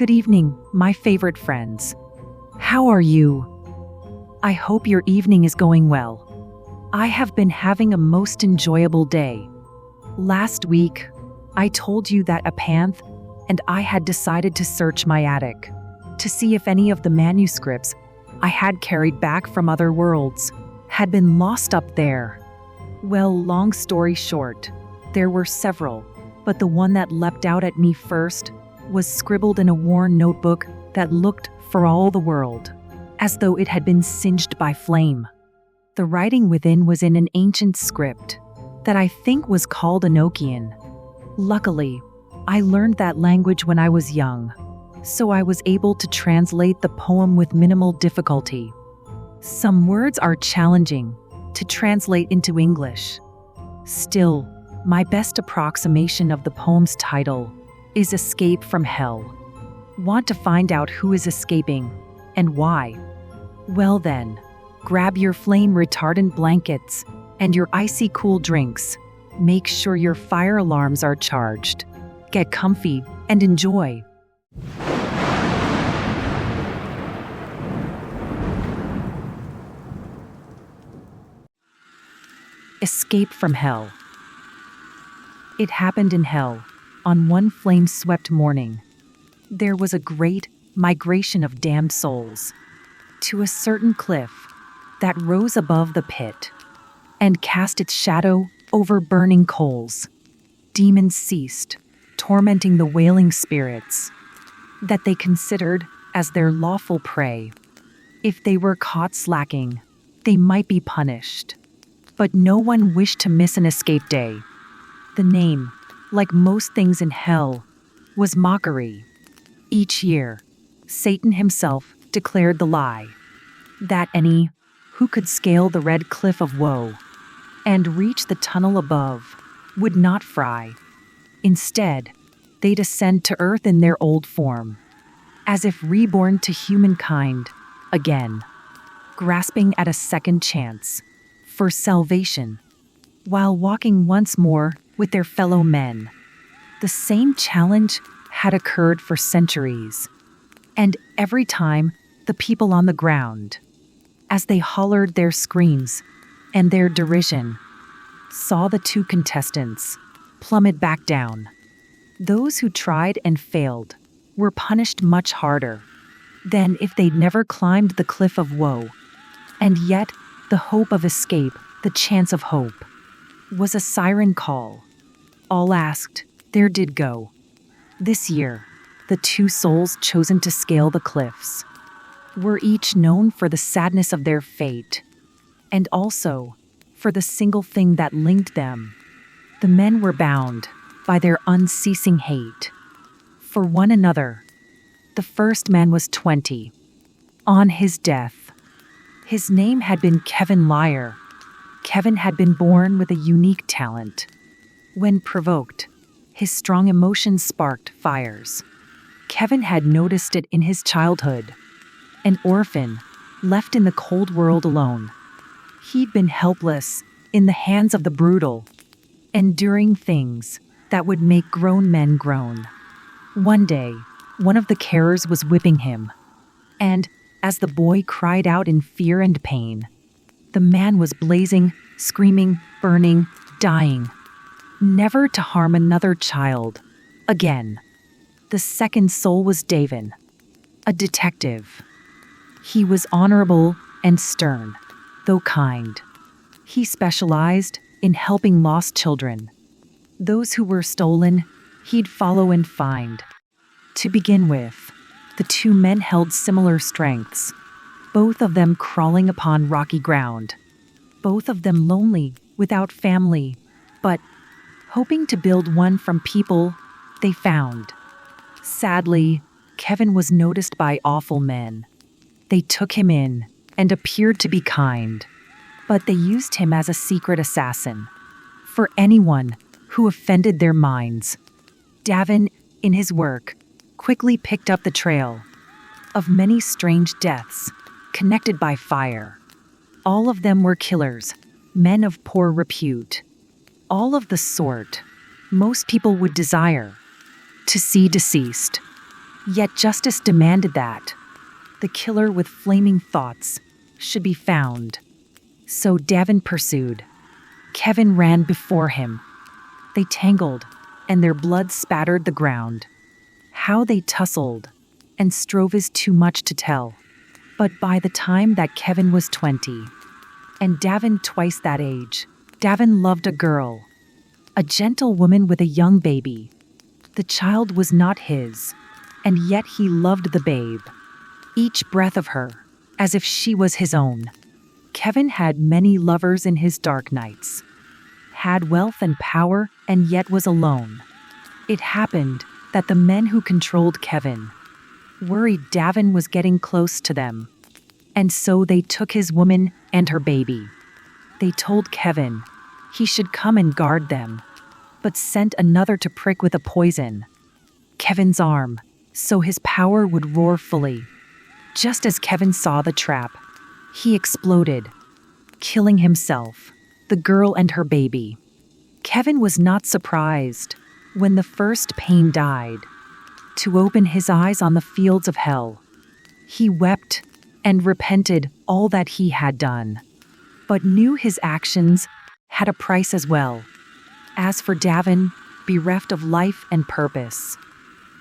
Good evening, my favorite friends. How are you? I hope your evening is going well. I have been having a most enjoyable day. Last week, I told you that a panth and I had decided to search my attic to see if any of the manuscripts I had carried back from other worlds had been lost up there. Well, long story short, there were several, but the one that leapt out at me first was scribbled in a worn notebook that looked, for all the world, as though it had been singed by flame. The writing within was in an ancient script that I think was called Enochian. Luckily, I learned that language when I was young, so I was able to translate the poem with minimal difficulty. Some words are challenging to translate into English. Still, my best approximation of the poem's title is Escape from Hell. Want to find out who is escaping and why? Well then, grab your flame-retardant blankets and your icy cool drinks. Make sure your fire alarms are charged. Get comfy and enjoy. Escape from Hell. It happened in hell. On one flame-swept morning, there was a great migration of damned souls to a certain cliff that rose above the pit and cast its shadow over burning coals. Demons ceased, tormenting the wailing spirits that they considered as their lawful prey. If they were caught slacking, they might be punished. But no one wished to miss an escape day. The name, like most things in hell, was mockery. Each year, Satan himself declared the lie that any who could scale the red cliff of woe and reach the tunnel above would not fry. Instead, they descend to earth in their old form, as if reborn to humankind again, grasping at a second chance for salvation, while walking once more with their fellow men. The same challenge had occurred for centuries, and every time the people on the ground, as they hollered their screams and their derision, saw the two contestants plummet back down. Those who tried and failed were punished much harder than if they'd never climbed the cliff of woe. And yet, the hope of escape, the chance of hope, was a siren call. All asked, there did go. This year, the two souls chosen to scale the cliffs were each known for the sadness of their fate, and also for the single thing that linked them. The men were bound by their unceasing hate for one another. The first man was 20. On his death, his name had been Kevin Liar. Kevin had been born with a unique talent. When provoked, his strong emotions sparked fires. Kevin had noticed it in his childhood. An orphan, left in the cold world alone. He'd been helpless in the hands of the brutal, enduring things that would make grown men groan. One day, one of the carers was whipping him, and as the boy cried out in fear and pain, the man was blazing, screaming, burning, dying, never to harm another child again. The second soul was Davin, a detective. He was honorable and stern, though kind. He specialized in helping lost children. Those who were stolen, he'd follow and find. To begin with, the two men held similar strengths, both of them crawling upon rocky ground, both of them lonely, without family, but hoping to build one from people they found. Sadly, Kevin was noticed by awful men. They took him in and appeared to be kind, but they used him as a secret assassin for anyone who offended their minds. Davin, in his work, quickly picked up the trail of many strange deaths connected by fire. All of them were killers, men of poor repute, all of the sort most people would desire to see deceased. Yet justice demanded that the killer with flaming thoughts should be found. So Davin pursued. Kevin ran before him. They tangled, and their blood spattered the ground. How they tussled and strove is too much to tell. But by the time that Kevin was 20, and Davin twice that age, Davin loved a girl, a gentle woman with a young baby. The child was not his, and yet he loved the babe, each breath of her, as if she was his own. Kevin had many lovers in his dark nights, had wealth and power, and yet was alone. It happened that the men who controlled Kevin worried Davin was getting close to them, and so they took his woman and her baby. They told Kevin he should come and guard them, but sent another to prick with a poison Kevin's arm, so his power would roar fully. Just as Kevin saw the trap, he exploded, killing himself, the girl and her baby. Kevin was not surprised when the first pain died to open his eyes on the fields of hell. He wept and repented all that he had done, but knew his actions had a price as well. As for Davin, bereft of life and purpose,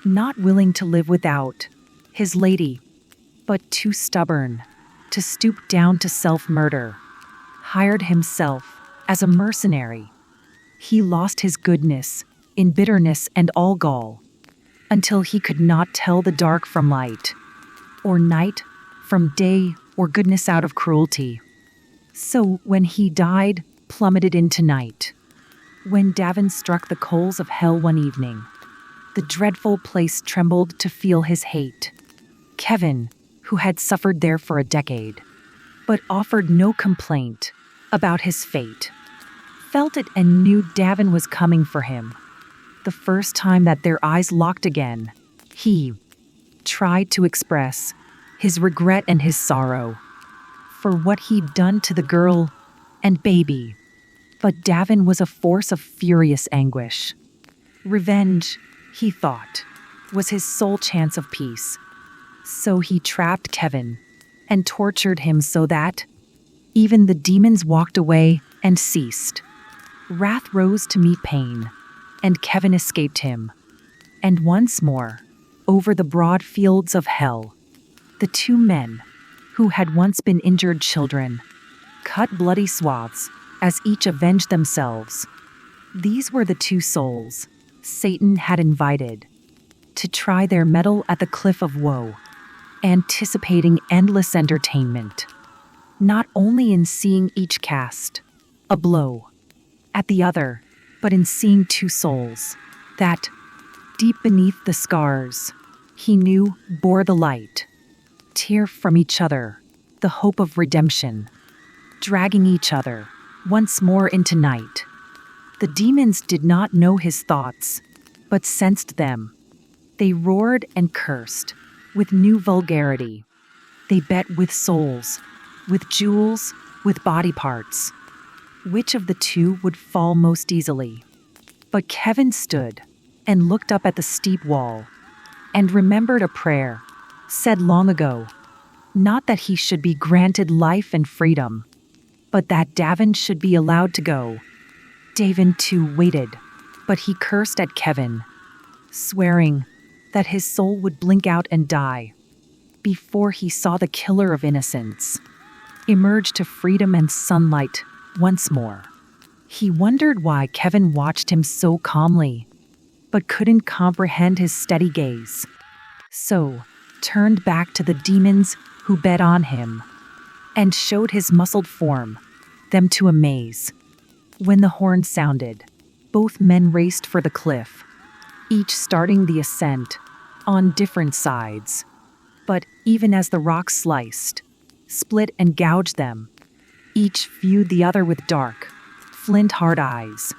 not willing to live without his lady, but too stubborn to stoop down to self-murder, hired himself as a mercenary. He lost his goodness in bitterness and all gall, until he could not tell the dark from light, or night from day, or goodness out of cruelty. So when he died, plummeted into night. When Davin struck the coals of hell one evening, the dreadful place trembled to feel his hate. Kevin, who had suffered there for a decade, but offered no complaint about his fate, felt it and knew Davin was coming for him. The first time that their eyes locked again, he tried to express his regret and his sorrow for what he'd done to the girl and baby. But Davin was a force of furious anguish. Revenge, he thought, was his sole chance of peace. So he trapped Kevin and tortured him so that even the demons walked away and ceased. Wrath rose to meet pain, and Kevin escaped him. And once more, over the broad fields of hell, the two men, who had once been injured children, cut bloody swaths as each avenged themselves. These were the two souls Satan had invited to try their mettle at the Cliff of Woe, anticipating endless entertainment, not only in seeing each cast a blow at the other, but in seeing two souls that, deep beneath the scars, he knew bore the light, tear from each other the hope of redemption, dragging each other once more into night. The demons did not know his thoughts, but sensed them. They roared and cursed with new vulgarity. They bet with souls, with jewels, with body parts. Which of the two would fall most easily? But Kevin stood and looked up at the steep wall and remembered a prayer said long ago, not that he should be granted life and freedom, but that Davin should be allowed to go. Davin too waited, but he cursed at Kevin, swearing that his soul would blink out and die before he saw the killer of innocence emerge to freedom and sunlight once more. He wondered why Kevin watched him so calmly, but couldn't comprehend his steady gaze. So, turned back to the demons who bet on him, and showed his muscled form, them to amaze. When the horn sounded, both men raced for the cliff, each starting the ascent on different sides. But even as the rocks sliced, split and gouged them, each viewed the other with dark, flint-hard eyes.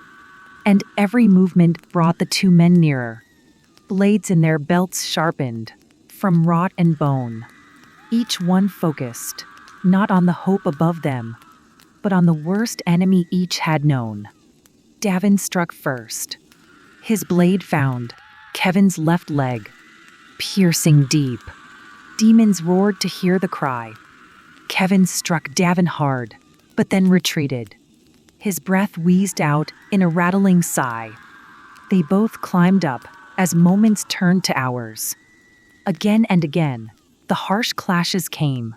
And every movement brought the two men nearer, blades in their belts sharpened from wrought and bone, each one focused, not on the hope above them, but on the worst enemy each had known. Davin struck first. His blade found Kevin's left leg, piercing deep. Demons roared to hear the cry. Kevin struck Davin hard, but then retreated. His breath wheezed out in a rattling sigh. They both climbed up as moments turned to hours. Again and again, the harsh clashes came.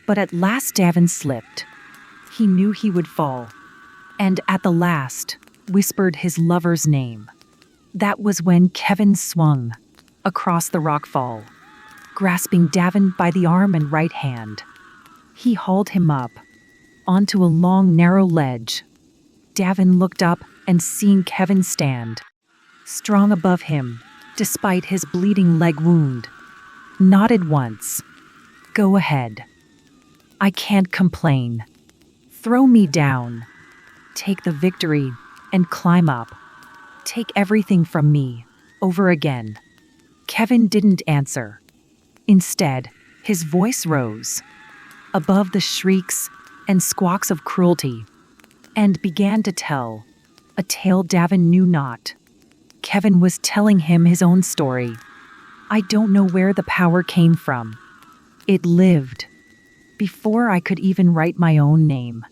But at last Davin slipped. He knew he would fall. And at the last, whispered his lover's name. That was when Kevin swung across the rockfall, grasping Davin by the arm and right hand. He hauled him up onto a long, narrow ledge. Davin looked up and seeing Kevin stand, strong above him, despite his bleeding leg wound, nodded once. Go ahead. I can't complain. Throw me down. Take the victory and climb up. Take everything from me, over again. Kevin didn't answer. Instead, his voice rose, above the shrieks and squawks of cruelty, and began to tell a tale Davin knew not. Kevin was telling him his own story. I don't know where the power came from. It lived before I could even write my own name.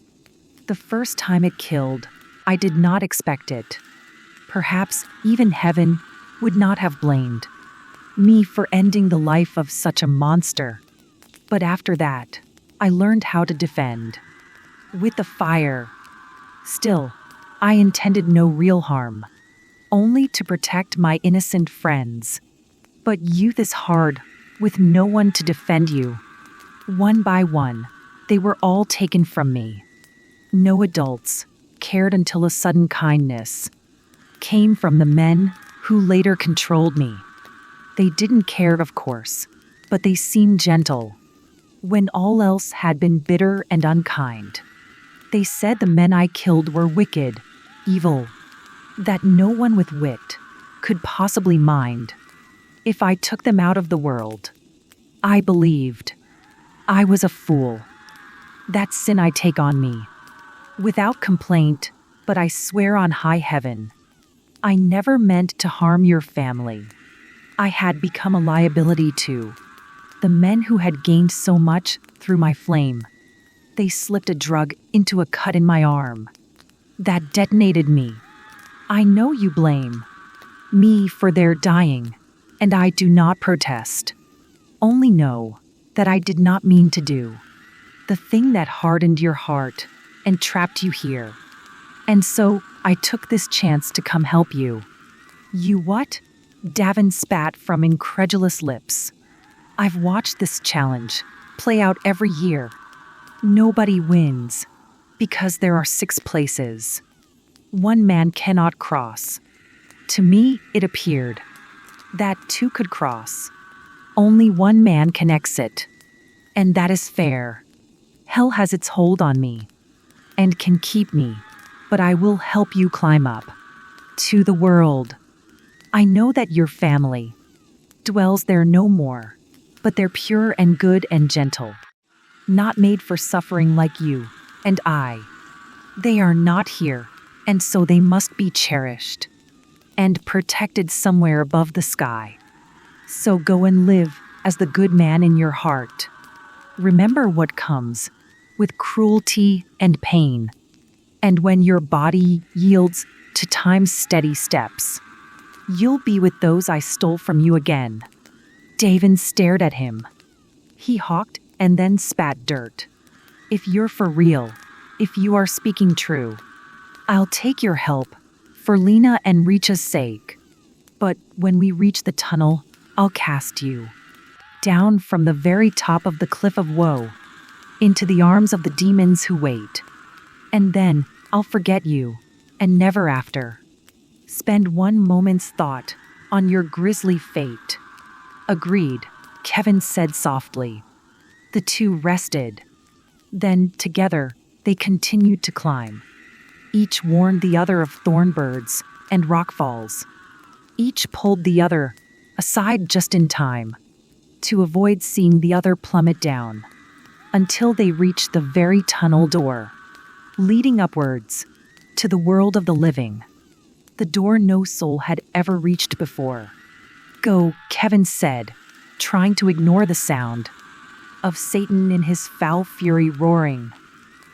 The first time it killed, I did not expect it. Perhaps even heaven would not have blamed me for ending the life of such a monster. But after that, I learned how to defend with the fire. Still, I intended no real harm, only to protect my innocent friends. But youth is hard, with no one to defend you. One by one, they were all taken from me. No adults cared until a sudden kindness came from the men who later controlled me. They didn't care, of course, but they seemed gentle when all else had been bitter and unkind. They said the men I killed were wicked, evil, that no one with wit could possibly mind if I took them out of the world. I believed. I was a fool. That sin I take on me, without complaint, but I swear on high heaven, I never meant to harm your family. I had become a liability to the men who had gained so much through my flame. They slipped a drug into a cut in my arm that detonated me. I know you blame me for their dying, and I do not protest. Only know that I did not mean to do the thing that hardened your heart and trapped you here. And so I took this chance to come help you. You what? Davin spat from incredulous lips. I've watched this challenge play out every year. Nobody wins, because there are 6 places one man cannot cross. To me, it appeared that 2 could cross. Only one man can exit, and that is fair. Hell has its hold on me, and can keep me, but I will help you climb up to the world. I know that your family dwells there no more, but they're pure and good and gentle, not made for suffering like you and I. They are not here, and so they must be cherished and protected somewhere above the sky. So go and live as the good man in your heart. Remember what comes with cruelty and pain, and when your body yields to time's steady steps, you'll be with those I stole from you again. Davin stared at him. He hawked and then spat dirt. If you're for real, if you are speaking true, I'll take your help for Lena and Richa's sake. But when we reach the tunnel, I'll cast you down from the very top of the Cliff of Woe into the arms of the demons who wait. And then I'll forget you, and never after spend one moment's thought on your grisly fate. Agreed, Kevin said softly. The 2 rested. Then, together, they continued to climb. Each warned the other of thornbirds and rockfalls. Each pulled the other aside just in time to avoid seeing the other plummet down, until they reached the very tunnel door, leading upwards to the world of the living, the door no soul had ever reached before. Go, Kevin said, trying to ignore the sound of Satan in his foul fury roaring.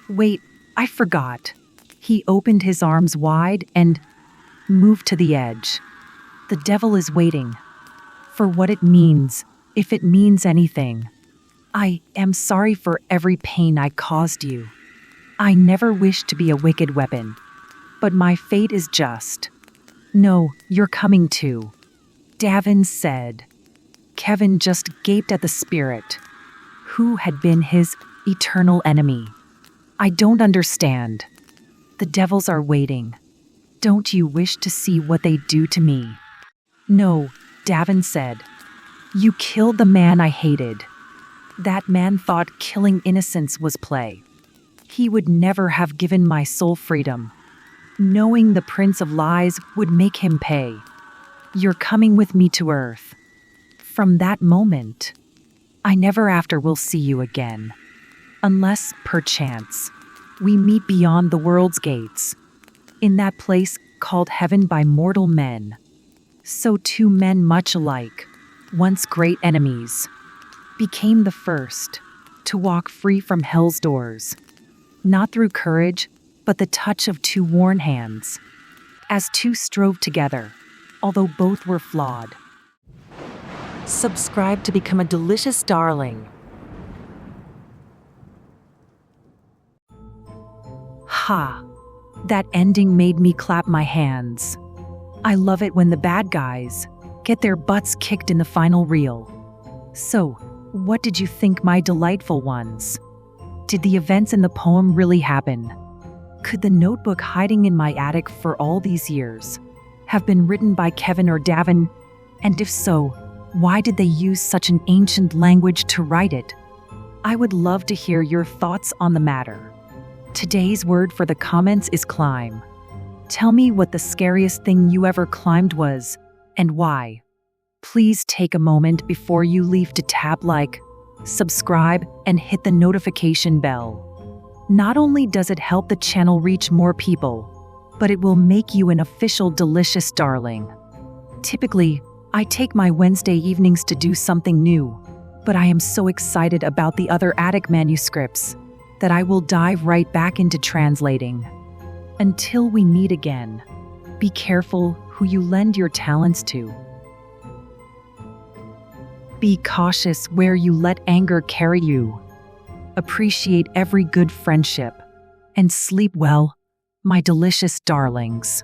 Wait, I forgot. He opened his arms wide and moved to the edge. The devil is waiting. For what it means, if it means anything. I am sorry for every pain I caused you. I never wished to be a wicked weapon. But my fate is just. No, you're coming too. Davin said. Kevin just gaped at the spirit, who had been his eternal enemy. I don't understand. The devils are waiting. Don't you wish to see what they do to me? No, Davin said. You killed the man I hated. That man thought killing innocents was play. He would never have given my soul freedom. Knowing the Prince of Lies would make him pay. You're coming with me to Earth. From that moment, I never after will see you again. Unless, perchance, we meet beyond the world's gates, in that place called heaven by mortal men. So two men much alike, once great enemies, became the first to walk free from hell's doors, not through courage, but the touch of two worn hands, as two strove together, although both were flawed. Subscribe to become a delicious darling. Ha! That ending made me clap my hands. I love it when the bad guys get their butts kicked in the final reel. So, what did you think, my delightful ones? Did the events in the poem really happen? Could the notebook hiding in my attic for all these years have been written by Kevin or Davin? And if so, why did they use such an ancient language to write it? I would love to hear your thoughts on the matter. Today's word for the comments is climb. Tell me what the scariest thing you ever climbed was, and why. Please take a moment before you leave to tap like, subscribe, and hit the notification bell. Not only does it help the channel reach more people, but it will make you an official delicious darling. Typically, I take my Wednesday evenings to do something new, but I am so excited about the other attic manuscripts that I will dive right back into translating. Until we meet again, be careful who you lend your talents to. Be cautious where you let anger carry you. Appreciate every good friendship. And sleep well, my delicious darlings.